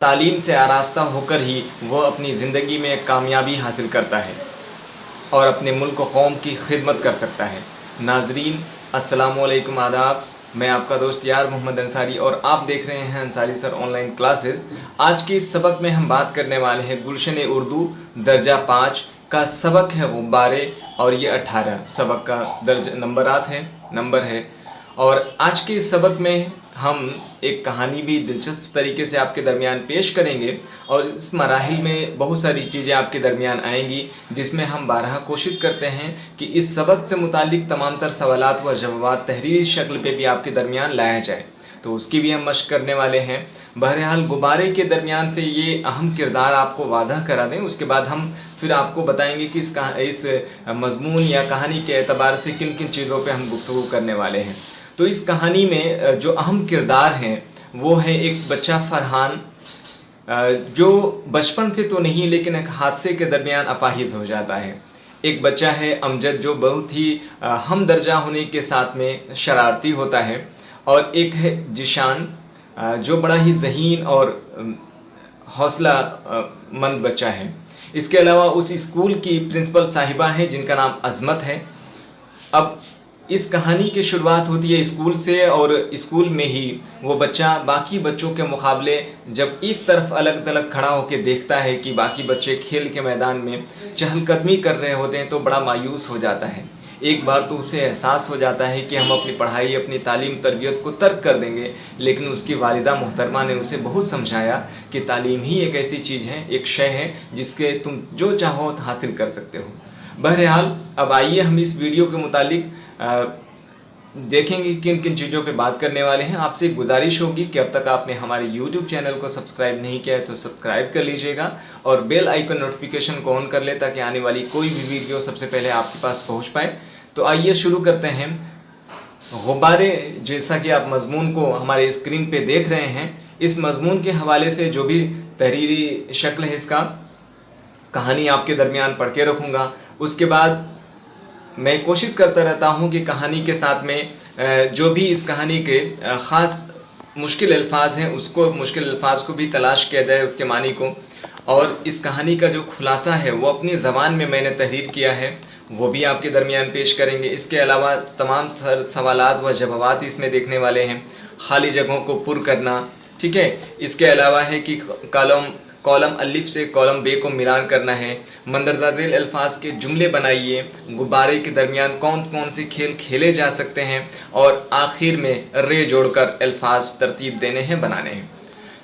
تعلیم سے آراستہ ہو کر ہی وہ اپنی زندگی میں کامیابی حاصل کرتا ہے اور اپنے ملک و قوم کی خدمت کر سکتا ہے۔ ناظرین السلام علیکم، آداب۔ میں آپ کا دوست یار محمد انصاری اور آپ دیکھ رہے ہیں انصاری سر آن لائن کلاسز۔ آج کے اس سبق میں ہم بات کرنے والے ہیں گلشن اردو درجہ 5 کا سبق ہے غبارے، اور یہ 18 سبق کا نمبر ہے۔ اور آج کے اس سبق میں ہم ایک کہانی بھی دلچسپ طریقے سے آپ کے درمیان پیش کریں گے، اور اس مراحل میں بہت ساری چیزیں آپ کے درمیان آئیں گی جس میں ہم بارہا کوشش کرتے ہیں کہ اس سبق سے متعلق تمام تر سوالات و جوابات تحریری شکل پہ بھی آپ کے درمیان لایا جائے، تو اس کی بھی ہم مشق کرنے والے ہیں۔ بہرحال غبارے کے درمیان سے یہ اہم کردار آپ کو واضح کرا دیں، اس کے بعد ہم پھر آپ کو بتائیں گے کہ اس مضمون یا کہانی کے اعتبار سے کن کن چیزوں پہ ہم گفتگو کرنے والے ہیں۔ تو اس کہانی میں جو اہم کردار ہیں وہ ہے ایک بچہ فرحان، جو بچپن سے تو نہیں لیکن ایک حادثے کے درمیان اپاہج ہو جاتا ہے۔ ایک بچہ ہے امجد جو بہت ہی ہم درجہ ہونے کے ساتھ میں شرارتی ہوتا ہے، اور ایک ہے ذیشان جو بڑا ہی ذہین اور حوصلہ مند بچہ ہے۔ اس کے علاوہ اس اسکول کی پرنسپل صاحبہ ہیں جن کا نام عظمت ہے۔ اب اس کہانی کی شروعات ہوتی ہے اسکول سے، اور اسکول میں ہی وہ بچہ باقی بچوں کے مقابلے جب ایک طرف الگ تھلگ کھڑا ہو کے دیکھتا ہے کہ باقی بچے کھیل کے میدان میں چہل قدمی کر رہے ہوتے ہیں تو بڑا مایوس ہو جاتا ہے۔ ایک بار تو اسے احساس ہو جاتا ہے کہ ہم اپنی پڑھائی، اپنی تعلیم تربیت کو ترک کر دیں گے، لیکن اس کی والدہ محترمہ نے اسے بہت سمجھایا کہ تعلیم ہی ایک ایسی چیز ہے، ایک شے ہے جس کے تم جو چاہو حاصل کر سکتے ہو۔ بہرحال اب آئیے ہم اس ویڈیو کے متعلق دیکھیں گے کن کن چیزوں پہ بات کرنے والے ہیں۔ آپ سے گزارش ہوگی کہ اب تک آپ نے ہمارے یوٹیوب چینل کو سبسکرائب نہیں کیا ہے تو سبسکرائب کر لیجئے گا، اور بیل آئیکن نوٹیفیکیشن کو آن کر لیں تاکہ آنے والی کوئی بھی ویڈیو سب سے پہلے آپ کے پاس پہنچ پائے۔ تو آئیے شروع کرتے ہیں۔ غبارے، جیسا کہ آپ مضمون کو ہمارے اسکرین پہ دیکھ رہے ہیں، اس مضمون کے حوالے سے جو بھی تحریری شکل ہے اس کا کہانی آپ کے درمیان پڑھ کے رکھوں گا۔ اس کے بعد میں کوشش کرتا رہتا ہوں کہ کہانی کے ساتھ میں جو بھی اس کہانی کے خاص مشکل الفاظ ہیں مشکل الفاظ کو بھی تلاش کیا جائے، اس کے معنی کو، اور اس کہانی کا جو خلاصہ ہے وہ اپنی زبان میں نے تحریر کیا ہے وہ بھی آپ کے درمیان پیش کریں گے۔ اس کے علاوہ تمام سوالات و جوابات اس میں دیکھنے والے ہیں، خالی جگہوں کو پر کرنا، ٹھیک ہے۔ اس کے علاوہ ہے کہ کالم الف سے کالم بے کو ملان کرنا ہے، مندرجہ ذیل الفاظ کے جملے بنائیے، غبارے کے درمیان کون کون سے کھیل کھیلے جا سکتے ہیں، اور آخر میں رے جوڑ کر الفاظ ترتیب دینے ہیں، بنانے ہیں۔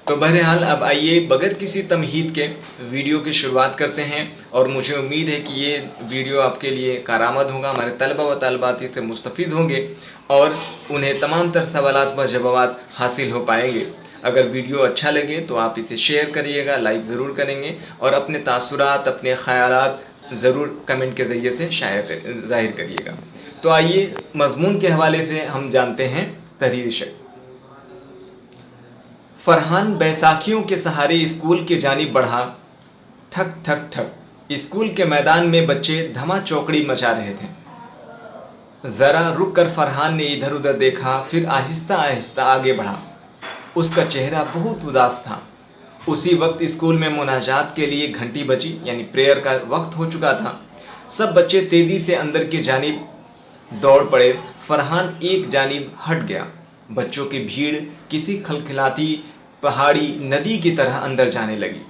تو بہرحال اب آئیے بغیر کسی تمہید کے ویڈیو کی شروعات کرتے ہیں، اور مجھے امید ہے کہ یہ ویڈیو آپ کے لیے کارآمد ہوگا، ہمارے طلبہ و طالبات اس سے مستفید ہوں گے اور انہیں تمام تر سوالات و جوابات حاصل ہو پائیں گے۔ اگر ویڈیو اچھا لگے تو آپ اسے شیئر کریے گا، لائک ضرور کریں گے، اور اپنے تاثرات، اپنے خیالات ضرور کمنٹ کے ذریعے سے ظاہر کریے گا۔ تو آئیے مضمون کے حوالے سے ہم جانتے ہیں تحریری شکل۔ فرحان بیساکھیوں کے سہارے اسکول کی جانب بڑھا۔ ٹھک ٹھک ٹھک اسکول کے میدان میں بچے دھما چوکڑی مچا رہے تھے۔ ذرا رک کر فرحان نے ادھر ادھر دیکھا، پھر آہستہ آہستہ آگے بڑھا۔ اس کا چہرہ بہت اداس تھا۔ اسی وقت اسکول میں مناجات کے لیے گھنٹی بجی، یعنی پریئر کا وقت ہو چکا تھا۔ سب بچے تیزی سے اندر کی جانب دوڑ پڑے۔ فرحان ایک جانب ہٹ گیا۔ بچوں کی بھیڑ کسی کھلکھلاتی پہاڑی ندی کی طرح اندر جانے لگی۔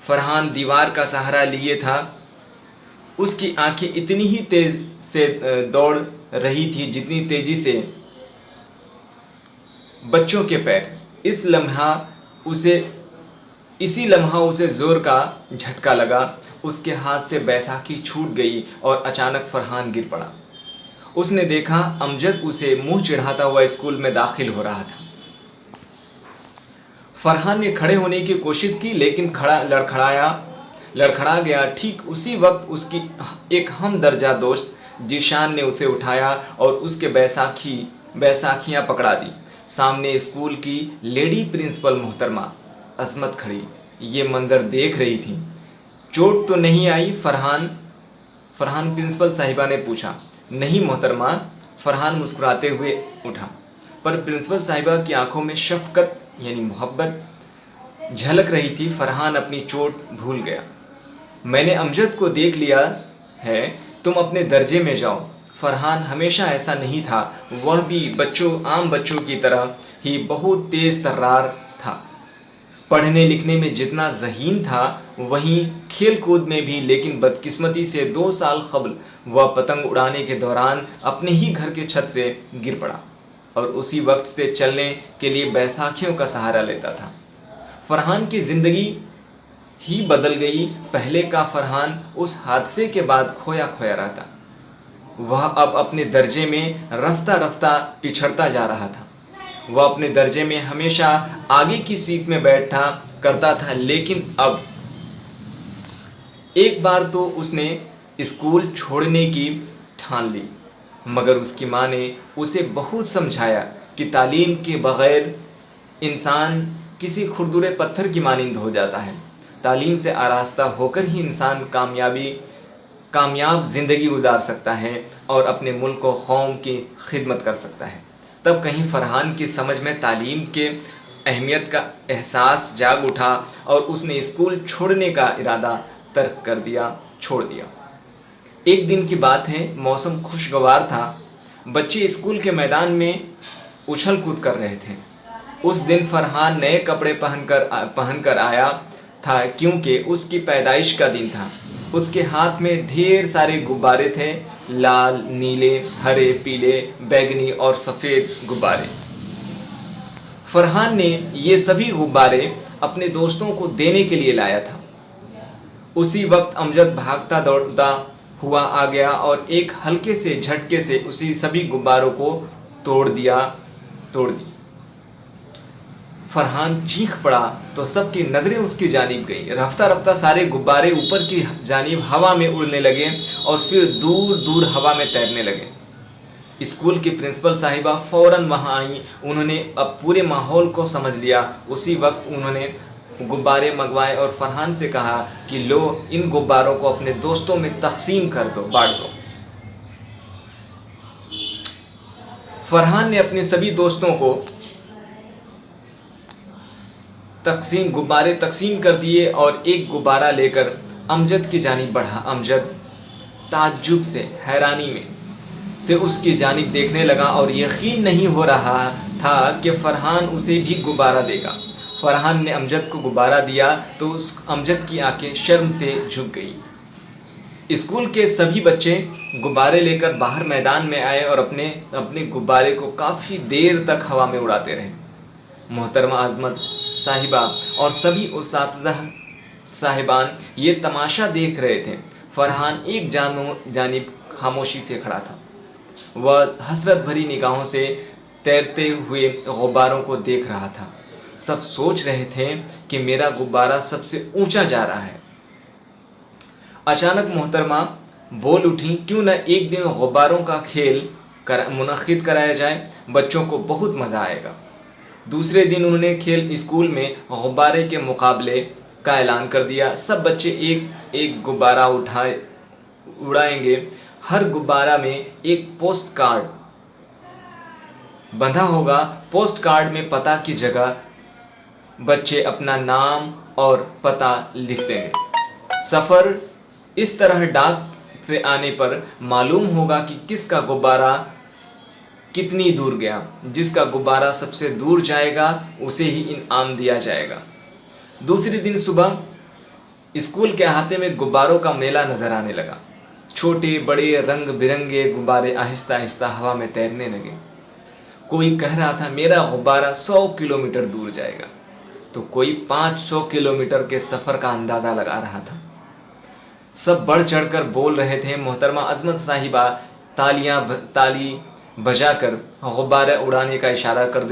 فرحان دیوار کا سہارا لیے تھا۔ اس کی آنکھیں اتنی ہی تیز سے دوڑ رہی تھی جتنی تیزی سے بچوں کے پیر۔ اسی لمحہ اسے زور کا جھٹکا لگا۔ اس کے ہاتھ سے بیساکھی چھوٹ گئی اور اچانک فرحان گر پڑا۔ اس نے دیکھا امجد اسے منہ چڑھاتا ہوا اسکول میں داخل ہو رہا تھا۔ فرحان نے کھڑے ہونے کی کوشش کی لیکن لڑکھڑا گیا۔ ٹھیک اسی وقت اس کی ایک ہم درجہ دوست ذیشان نے اسے اٹھایا اور اس کے بیساکھیاں پکڑا دی۔ سامنے اسکول کی لیڈی پرنسپل محترمہ عظمت کھڑی یہ منظر دیکھ رہی تھی۔ چوٹ تو نہیں آئی فرحان پرنسپل صاحبہ نے پوچھا۔ نہیں محترمہ، فرحان مسکراتے ہوئے اٹھا، پر پرنسپل صاحبہ کی آنکھوں میں شفقت یعنی محبت झलक रही थी, फरहान अपनी चोट भूल गया। मैंने अमजद को देख लिया है, तुम अपने दर्जे में जाओ। फरहान हमेशा ऐसा नहीं था, वह भी आम बच्चों की तरह ही बहुत तेज तर्रार था। पढ़ने लिखने में जितना ज़हीन था वहीं खेल कूद में भी, लेकिन बदकिस्मती से 2 साल कबल वह पतंग उड़ाने के दौरान अपने ही घर के छत से गिर पड़ा और उसी वक्त से चलने के लिए बैसाखियों का सहारा लेता था। फरहान की ज़िंदगी ही बदल गई। पहले का फरहान उस हादसे के बाद खोया खोया रहता। वह अब अपने दर्जे में रफ्ता रफ्ता पिछड़ता जा रहा था। वह अपने दर्जे में हमेशा आगे की सीट में बैठा करता था, लेकिन अब एक बार तो उसने स्कूल छोड़ने की ठान ली, मगर उसकी माँ ने उसे बहुत समझाया कि तालीम के बग़ैर इंसान किसी खुरदुरे पत्थर की मानिंद हो जाता है। तालीम से आरास्ता होकर ही इंसान कामयाब ज़िंदगी गुजार सकता है और अपने मुल्क व कौम की खिदमत कर सकता है। तब कहीं फरहान की समझ में तालीम के अहमियत का एहसास जाग उठा और उसने स्कूल छोड़ने का इरादा तर्क कर दिया, छोड़ दिया। एक दिन की बात है, मौसम खुशगवार था। बच्चे स्कूल के मैदान में उछल कूद कर रहे थे। उस दिन फरहान नए कपड़े पहनकर आया था, क्योंकि उसकी पैदाइश का दिन था। उसके हाथ में ढेर सारे गुब्बारे थे, लाल, नीले, हरे, पीले, बैंगनी और सफ़ेद गुब्बारे। फरहान ने ये सभी गुब्बारे अपने दोस्तों को देने के लिए लाया था। उसी वक्त अमजद भागता दौड़ता हुआ आ गया और एक हल्के से झटके से उसी सभी गुब्बारों को तोड़ दी। फरहान चीख पड़ा तो सबकी नज़रें उसकी जानिब गई। रफ्ता रफ्ता सारे गुब्बारे ऊपर की जानिब हवा में उड़ने लगे और फिर दूर दूर हवा में तैरने लगे। स्कूल की प्रिंसिपल साहिबा फ़ौरन वहाँ आई। उन्होंने अब पूरे माहौल को समझ लिया। उसी वक्त उन्होंने गुब्बारे मंगवाए और फरहान से कहा कि लो, इन गुब्बारों को अपने दोस्तों में तकसीम कर दो, बांट दो। फरहान ने अपने सभी दोस्तों को गुब्बारे तकसीम कर दिए और एक गुब्बारा लेकर अमजद की जानिब बढ़ा। अमजद ताज्जुब से, हैरानी में से उसकी जानिब देखने लगा और यकीन नहीं हो रहा था कि फरहान उसे भी गुब्बारा देगा। फरहान ने अमजद को गुब्बारा दिया तो उस अमजद की आंखें शर्म से झुक गई। स्कूल के सभी बच्चे गुब्बारे लेकर बाहर मैदान में आए और अपने अपने गुब्बारे को काफ़ी देर तक हवा में उड़ाते रहे। मोहतरमा अज़मत साहिबा और सभी उस्ताज़ा साहिबान ये तमाशा देख रहे थे। फरहान एक जानिब खामोशी से खड़ा था। वह हसरत भरी निगाहों से तैरते हुए गुब्बारों को देख रहा था। सब सोच रहे थे कि मेरा गुब्बारा सबसे ऊंचा जा रहा है। अचानक मोहतरमा बोल उठी, क्यों न एक दिन गुब्बारों का खेल मुनक्किद कराया जाए, बच्चों को बहुत मज़ा आएगा। दूसरे दिन उन्होंने स्कूल में गुब्बारे के मुकाबले का ऐलान कर दिया। सब बच्चे एक एक गुब्बारा उड़ाएंगे। हर गुब्बारा में एक पोस्ट कार्ड बंधा होगा। पोस्ट कार्ड में पता की जगह बच्चे अपना नाम और पता लिख देंगे। सफ़र इस तरह डाक से आने पर मालूम होगा कि किसका गुब्बारा कितनी दूर गया। जिसका गुब्बारा सबसे दूर जाएगा उसे ही इनाम दिया जाएगा। दूसरे दिन सुबह स्कूल के अहाते में गुब्बारों का मेला नज़र आने लगा। छोटे बड़े रंग बिरंगे गुब्बारे आहिस्ता आहिस्ता हवा में तैरने लगे। कोई कह रहा था मेरा गुब्बारा 100 किलोमीटर दूर जाएगा, तो कोई 500 किलोमीटर के सफ़र का अंदाज़ा लगा रहा था। सब बढ़ चढ़कर बोल रहे थे। मोहतरमा अज़मत साहिबा ताली बजाकर गुब्बारे उड़ाने का इशारा कर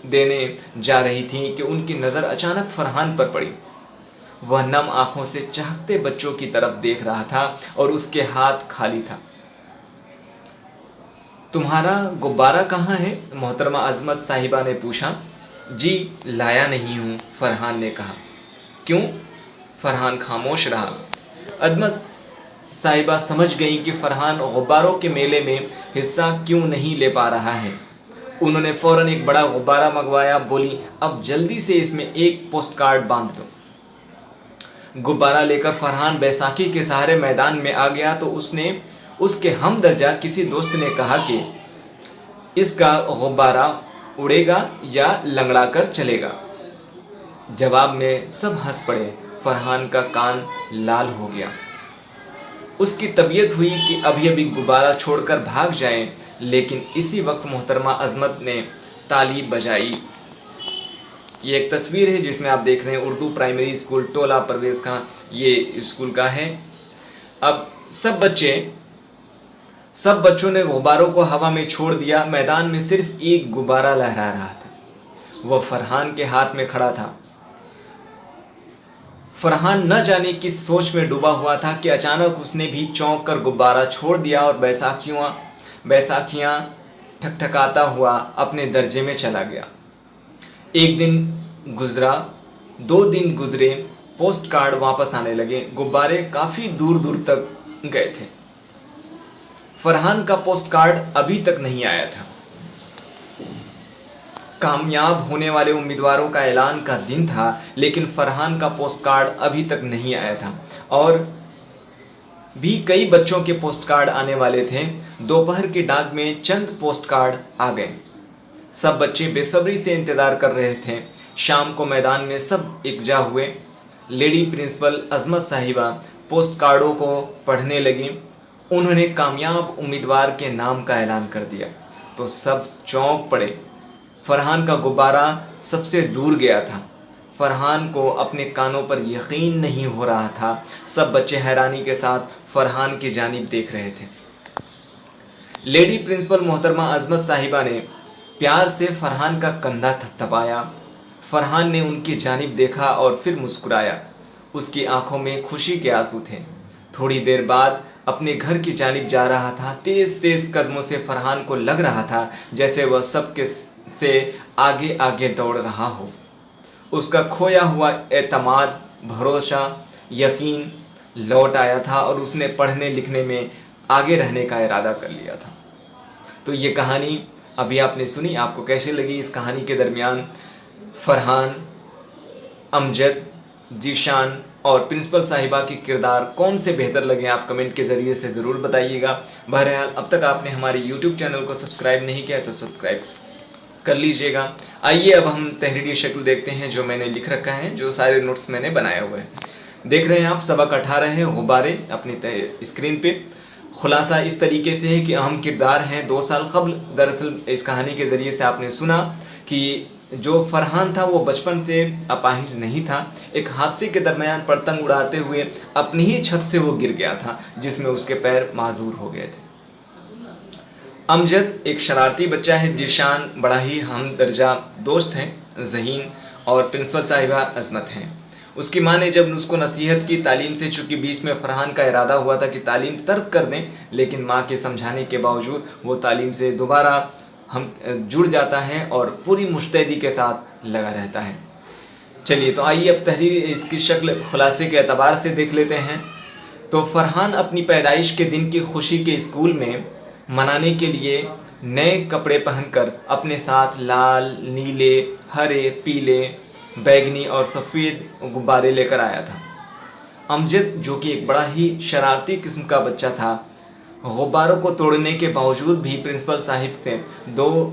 देने जा रही थी कि उनकी नज़र अचानक फरहान पर पड़ी। वह नम आँखों से चाहते बच्चों की तरफ देख रहा था और उसके हाथ खाली था। तुम्हारा गुब्बारा कहाँ है? मोहतरमा अज़मत साहिबा ने पूछा। जी लाया नहीं हूँ, फरहान ने कहा। क्यों? फरहान खामोश रहा। अज़मत साहिबा समझ गई कि फरहान गुब्बारों के मेले में हिस्सा क्यों नहीं ले पा रहा है। उन्होंने फ़ौरन एक बड़ा गुब्बारा मंगवाया। बोली, अब जल्दी से इसमें एक पोस्ट कार्ड बांध दो। गुब्बारा लेकर फरहान बैसाखी के सहारे मैदान में आ गया तो उसके हमदर्जा किसी दोस्त ने कहा कि इसका गुब्बारा उड़ेगा या लंगड़ा कर चलेगा। जवाब में सब हंस पड़े। फरहान का कान लाल हो गया। उसकी तबीयत हुई कि अभी अभी गुब्बारा छोड़कर भाग जाएं, लेकिन इसी वक्त मोहतरमा अजमत ने ताली बजाई। ये एक तस्वीर है जिसमें आप देख रहे हैं उर्दू प्राइमरी स्कूल टोला परवेज़ खां, ये स्कूल का है। अब सब बच्चों ने गुब्बारों को हवा में छोड़ दिया। मैदान में सिर्फ एक गुब्बारा लहरा रहा था, वह फरहान के हाथ में खड़ा था। फरहान न जाने किस सोच में डूबा हुआ था कि अचानक उसने भी चौंक कर गुब्बारा छोड़ दिया और बैसाखियाँ ठकठकाता हुआ अपने दर्जे में चला गया। एक दिन गुजरा, 2 दिन गुजरे, पोस्ट कार्ड वापस आने लगे। गुब्बारे काफ़ी दूर दूर तक गए थे। फरहान का पोस्ट कार्ड अभी तक नहीं आया था। कामयाब होने वाले उम्मीदवारों का ऐलान का दिन था, लेकिन फरहान का पोस्ट कार्ड अभी तक नहीं आया था। और भी कई बच्चों के पोस्ट कार्ड आने वाले थे। दोपहर की डाक में चंद पोस्ट कार्ड आ गए। सब बच्चे बेसब्री से इंतज़ार कर रहे थे। शाम को मैदान में सब इकट्ठा हुए। लेडी प्रिंसिपल अजमत साहिबा पोस्ट कार्डों को पढ़ने लगी। उन्होंने कामयाब उम्मीदवार के नाम का ऐलान कर दिया तो सब चौंक पड़े। फरहान का गुब्बारा सबसे दूर गया था। फरहान को अपने कानों पर यकीन नहीं हो रहा था। सब बच्चे हैरानी के साथ फरहान की जानिब देख रहे थे। लेडी प्रिंसिपल मोहतरमा अजमत साहिबा ने प्यार से फरहान का कंधा थपथपाया। फरहान ने उनकी जानिब देखा और फिर मुस्कुराया। उसकी आंखों में खुशी के आंसू थे। थोड़ी देर बाद अपने घर की जानिब जा रहा था। तेज़ तेज़ कदमों से फरहान को लग रहा था जैसे वह सबके से आगे आगे दौड़ रहा हो। उसका खोया हुआ एतमाद, भरोसा, यकीन लौट आया था और उसने पढ़ने लिखने में आगे रहने का इरादा कर लिया था। तो ये कहानी अभी आपने सुनी, आपको कैसे लगी? इस कहानी के दरमियान फरहान, अमजद, जीशान और प्रिंसिपल साहिबा की किरदार कौन से बेहतर लगे, आप कमेंट के ज़रिए से ज़रूर बताइएगा। बहरहाल अब तक आपने हमारे यूट्यूब चैनल को सब्सक्राइब नहीं किया तो सब्सक्राइब कर लीजिएगा। आइए अब हम तहरीरी शक्ल देखते हैं जो मैंने लिख रखा है, जो सारे नोट्स मैंने बनाए हुए हैं। देख रहे हैं आप सबक 18 है, गुब्बारे अपनी स्क्रीन पे। खुलासा इस तरीके से है कि अहम किरदार हैं 2 साल कबल। दरअसल इस कहानी के ज़रिए से आपने सुना कि जो फरहान था वो बचपन से अपाहिज नहीं था। एक हादसे के दरमियान पतंग उड़ाते हुए अपनी ही छत से वो गिर गया था, जिसमें उसके पैर माजूर हो गए थे। अमजद एक शरारती बच्चा है। जीशान बड़ा ही हमदर्जा दोस्त हैं, ज़हीन। और प्रिंसिपल साहिबा अजमत हैं। उसकी माँ ने जब उसको नसीहत की तालीम से, चूँकि बीच में फरहान का इरादा हुआ था कि तालीम तर्क कर दें, लेकिन माँ के समझाने के बावजूद वो तालीम से दोबारा हम जुड़ जाता है और पूरी मुस्तैदी के साथ लगा रहता है। चलिए तो आइए अब तहरीर इसकी शक्ल खुलासे के एतबार से देख लेते हैं। तो फरहान अपनी पैदाइश के दिन की खुशी के स्कूल में मनाने के लिए नए कपड़े पहनकर अपने साथ लाल, नीले, हरे, पीले, बैगनी और सफ़ेद गुब्बारे लेकर आया था। अमजद, जो कि एक बड़ा ही शरारती किस्म का बच्चा था, गुब्बारों को तोड़ने के बावजूद भी प्रिंसिपल साहिब से 2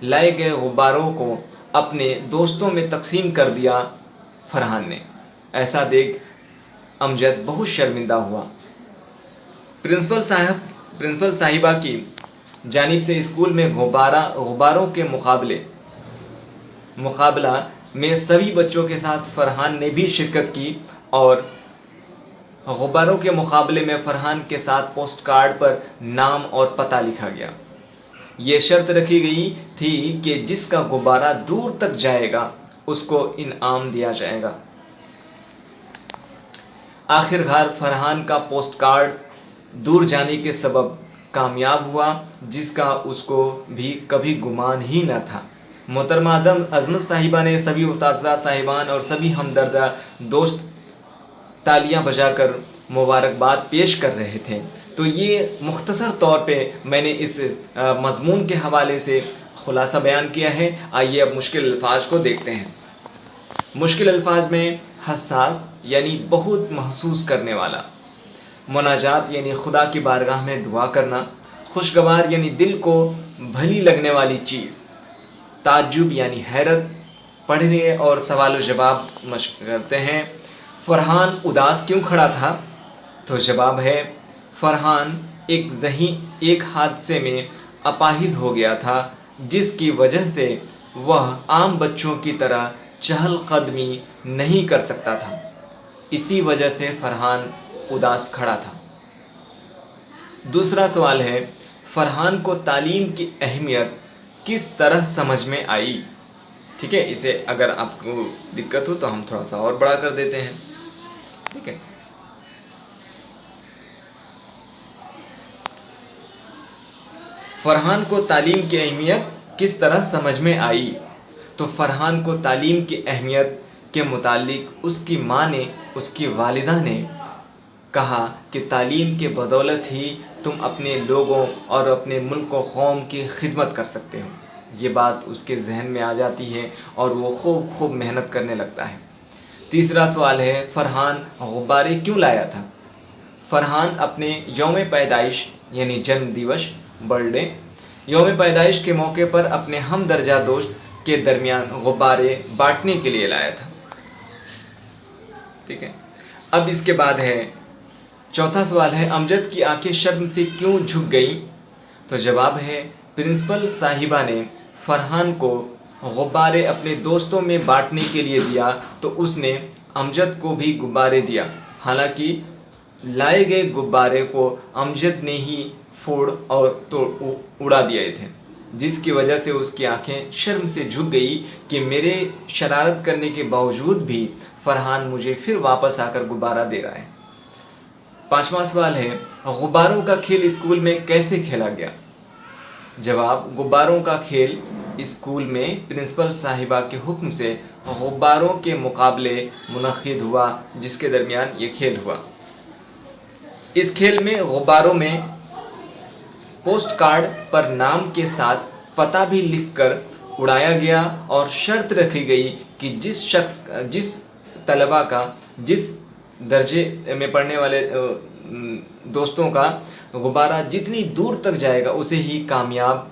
लाए गए गुब्बारों को अपने दोस्तों में तकसीम कर दिया फरहान ने। ऐसा देख अमजद बहुत शर्मिंदा हुआ। प्रिंसिपल साहिबा की जानिब से स्कूल में गुब्बारों के मुकाबला में सभी बच्चों के साथ फरहान ने भी शिरकत की और गुब्बारों के मुकाबले में फरहान के साथ पोस्ट कार्ड पर नाम और पता लिखा गया। ये शर्त रखी गई थी कि जिसका गुब्बारा दूर तक जाएगा उसको इनाम दिया जाएगा। आखिरकार फरहान का पोस्ट कार्ड दूर जाने के सबब कामयाब हुआ, जिसका उसको भी कभी गुमान ही न था। मोहतरमा अजमत साहिबा ने सभी उस्ताद साहिबान और सभी हमदर्दा दोस्त तालियां बजाकर मुबारकबाद पेश कर रहे थे। तो ये मुख्तसर तौर पे मैंने इस मज़मून के हवाले से खुलासा बयान किया है। आइए अब मुश्किल अल्फाज को देखते हैं। मुश्किल अल्फाज में हसास यानी बहुत महसूस करने वाला, मुनाजात यानी खुदा की बारगाह में दुआ करना, खुशगवार यानी दिल को भली लगने वाली चीज़, ताज्जुब यानी हैरत, पढ़ने और सवाल जवाब मशक करते हैं। फरहान उदास क्यों खड़ा था? तो जवाब है फरहान एक हादसे में अपाहिज हो गया था, जिसकी वजह से वह आम बच्चों की तरह चहल कदमी नहीं कर सकता था। इसी वजह से फरहान उदास खड़ा था। दूसरा सवाल है, फरहान को तालीम की अहमियत किस तरह समझ में आई? ठीक है, इसे अगर आपको दिक्कत हो तो हम थोड़ा सा और बड़ा कर देते हैं। ठीक है, फरहान को तालीम की अहमियत किस तरह समझ में आई? तो फरहान को तालीम की अहमियत के मुतालिक उसकी माँ ने, उसकी वालिदा ने कहा कि तालीम के बदौलत ही तुम अपने लोगों और अपने मुल्क व कौम की खिदमत कर सकते हो। ये बात उसके जहन में आ जाती है और वो खूब मेहनत करने लगता है। तीसरा सवाल है, फरहान गुब्बारे क्यों लाया था? फरहान अपने यौम पैदाइश यानी जन्म दिवस, बर्थडे, यौम पैदाइश के मौके पर अपने हम दर्जा दोस्त के दरमियान गुब्बारे बांटने के लिए लाया था। ठीक है, अब इसके बाद है चौथा सवाल है, अमजद की आंखें शर्म से क्यों झुक गई? तो जवाब है प्रिंसिपल साहिबा ने फरहान को गुब्बारे अपने दोस्तों में बांटने के लिए दिया तो उसने अमजद को भी गुब्बारे दिया। हालांकि लाए गए गुब्बारे को अमजद ने ही फोड़ और उड़ा दिए थे, जिसकी वजह से उसकी आंखें शर्म से झुक गई कि मेरे शरारत करने के बावजूद भी फरहान मुझे फिर वापस आकर गुब्बारा दे रहा है। पांचवा सवाल है, गुब्बारों का खेल स्कूल में कैसे खेला गया? जवाब, गुब्बारों का खेल स्कूल में प्रिंसिपल साहिबा के हुक्म से गुब्बारों के मुकाबले मुनक्किद हुआ, जिसके दरमियान ये खेल हुआ। इस खेल में गुब्बारों में पोस्ट कार्ड पर नाम के साथ पता भी लिखकर उड़ाया गया और शर्त रखी गई कि जिस तलबा का, जिस दर्जे में पढ़ने वाले दोस्तों का गुब्बारा जितनी दूर तक जाएगा उसे ही कामयाब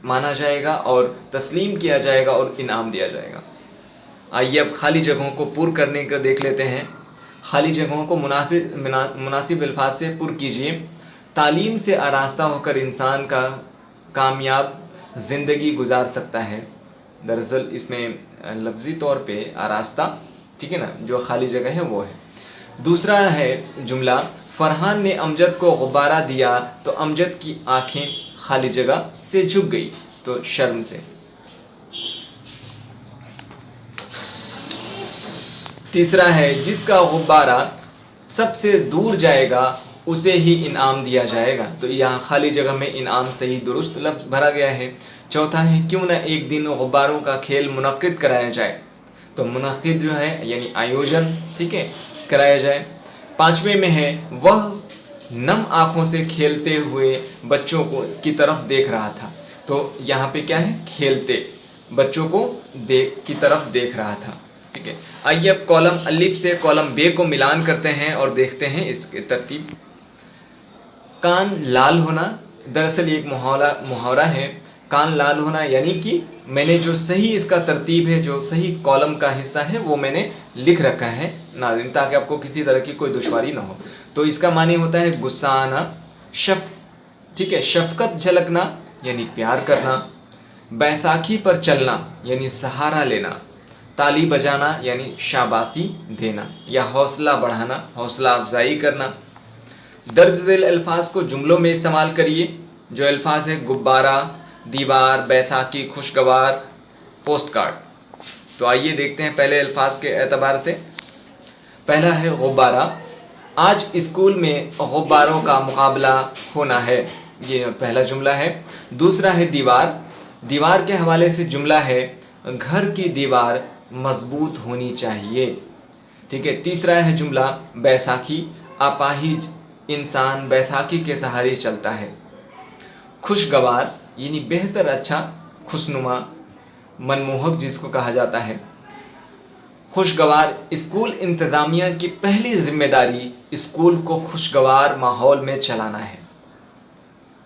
माना जाएगा और तस्लीम किया जाएगा और इनाम दिया जाएगा। आइए अब खाली जगहों को पूर्ण करने का देख लेते हैं। खाली जगहों को मुनासिब अल्फाज से पुर कीजिए। तालीम से आरास्ता होकर इंसान का कामयाब ज़िंदगी गुजार सकता है। दरअसल इसमें लफ्ज़ी तौर पे आरास्ता, ठीक है ना, जो खाली जगह है वो है। दूसरा है जुमला, फरहान ने अमजद को गुब्बारा दिया तो अमजद की आंखें खाली जगह से झुक गई, तो शर्म से। तीसरा है, जिसका गुब्बारा सबसे दूर जाएगा उसे ही इनाम दिया जाएगा, तो यहाँ खाली जगह में इनाम सही दुरुस्त लफ्ज़ भरा गया है। चौथा है, क्यों ना एक दिन गुब्बारों का खेल मुनक्किद कराया जाए, तो मुनक्किद जो है यानी आयोजन, ठीक है, कराया जाए। पांचवें में है, वह नम आँखों से खेलते हुए बच्चों को की तरफ देख रहा था, तो यहाँ पे क्या है, खेलते बच्चों को की तरफ देख रहा था। ठीक है, आइए अब कॉलम अलिफ से कॉलम बे को मिलान करते हैं और देखते हैं इसकी तरतीब। कान लाल होना, दरअसल ये एक मुहावरा है। कान लाल होना यानी कि मैंने जो सही इसका तरतीब है, जो सही कॉलम का हिस्सा है वो मैंने लिख रखा है नाज़रीन, ताकि आपको किसी तरह की कोई दुश्वारी ना हो। तो इसका मानी होता है गुस्सा आना, ठीक है, शफकत झलकना यानी प्यार करना, बैसाखी पर चलना यानी सहारा लेना, ताली बजाना यानी शाबाशी देना या हौसला बढ़ाना, हौसला अफजाई करना। दर्ज दिल अल्फाज को जुमलों में इस्तेमाल करिए। जो अल्फाज है गुब्बारा, दीवार, बैसाखी, खुशगवार, पोस्ट कार्ड। तो आइए देखते हैं पहले अल्फाज के एतबार से। पहला है गुब्बारा, आज स्कूल में गुब्बारों का मुकाबला होना है, ये पहला जुमला है। दूसरा है दीवार, दीवार के हवाले से जुमला है घर की दीवार मजबूत होनी चाहिए। ठीक है, तीसरा है जुमला बैसाखी, अपाहिज इंसान बैसाखी के सहारे चलता है। खुशगवार यानी बेहतर, अच्छा, खुशनुमा, मनमोहक जिसको कहा जाता है। खुशगवार स्कूल इंतज़ामिया की पहली जिम्मेदारी स्कूल को खुशगवार माहौल में चलाना है।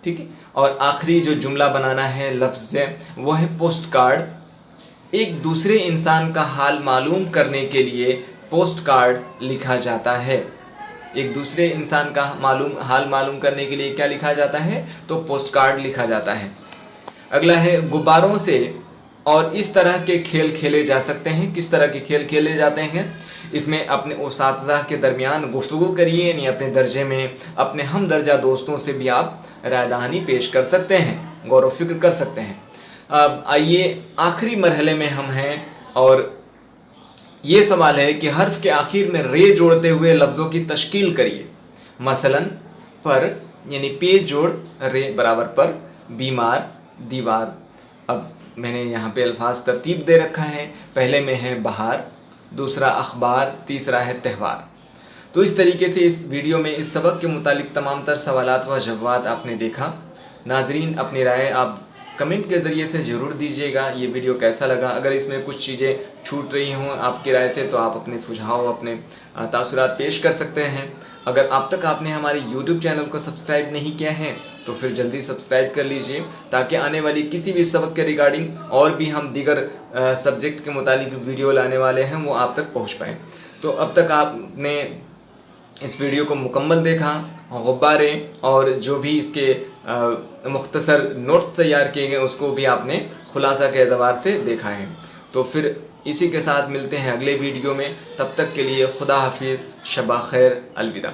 ठीक है। और आखिरी जो जुमला बनाना है, लफ्ज़ है, वो है पोस्ट कार्ड। एक दूसरे इंसान का हाल मालूम करने के लिए पोस्ट कार्ड लिखा जाता है। एक दूसरे इंसान का हाल मालूम करने के लिए क्या लिखा जाता है? तो पोस्ट कार्ड लिखा जाता है। अगला है गुब्बारों से और इस तरह के खेल खेले जा सकते हैं। किस तरह के खेल खेले जाते हैं? इसमें अपने उस्ताज़ा के दरमियान गुफ्तगू करिए, यानी अपने दर्जे में अपने हम दर्जा दोस्तों से भी आप राय दहानी पेश कर सकते हैं, गौर व फिक्र कर सकते हैं। अब आइए आखिरी मरहले में हम हैं और ये सवाल है कि हर्फ के आखिर में रे जोड़ते हुए लफ्ज़ों की तश्कील करिए। मसलन पर यानी पेज जोड़ रे बराबर पर, बीमार, दीवार। अब मैंने यहाँ पे अल्फाज तरतीब दे रखा है। पहले में है बहार, दूसरा अखबार, तीसरा है त्यौहार। तो इस तरीके से इस वीडियो में इस सबक के मुतालिक तमाम तर सवालात व जवाब आपने देखा। नाजरीन, अपनी राय आप कमेंट के ज़रिए से ज़रूर दीजिएगा। ये वीडियो कैसा लगा? अगर इसमें कुछ चीज़ें छूट रही हों आपकी राय से तो आप अपने सुझाव, अपने तासुरात पेश कर सकते हैं। अगर अब तक आपने हमारे YouTube चैनल को सब्सक्राइब नहीं किया है तो फिर जल्दी सब्सक्राइब कर लीजिए, ताकि आने वाली किसी भी सबक के रिगार्डिंग और भी हम दीगर सब्जेक्ट के मुतालिक वीडियो लाने वाले हैं वो आप तक पहुँच पाएँ। तो अब तक आपने इस वीडियो को मुकम्मल देखा, गुब्बारे और जो भी इसके मुख्तसर नोट्स तैयार किए गए उसको भी आपने खुलासा के एतबार से देखा है। तो फिर इसी के साथ मिलते हैं अगले वीडियो में। तब तक के लिए खुदा हाफिज़, शबा खैर, अलविदा।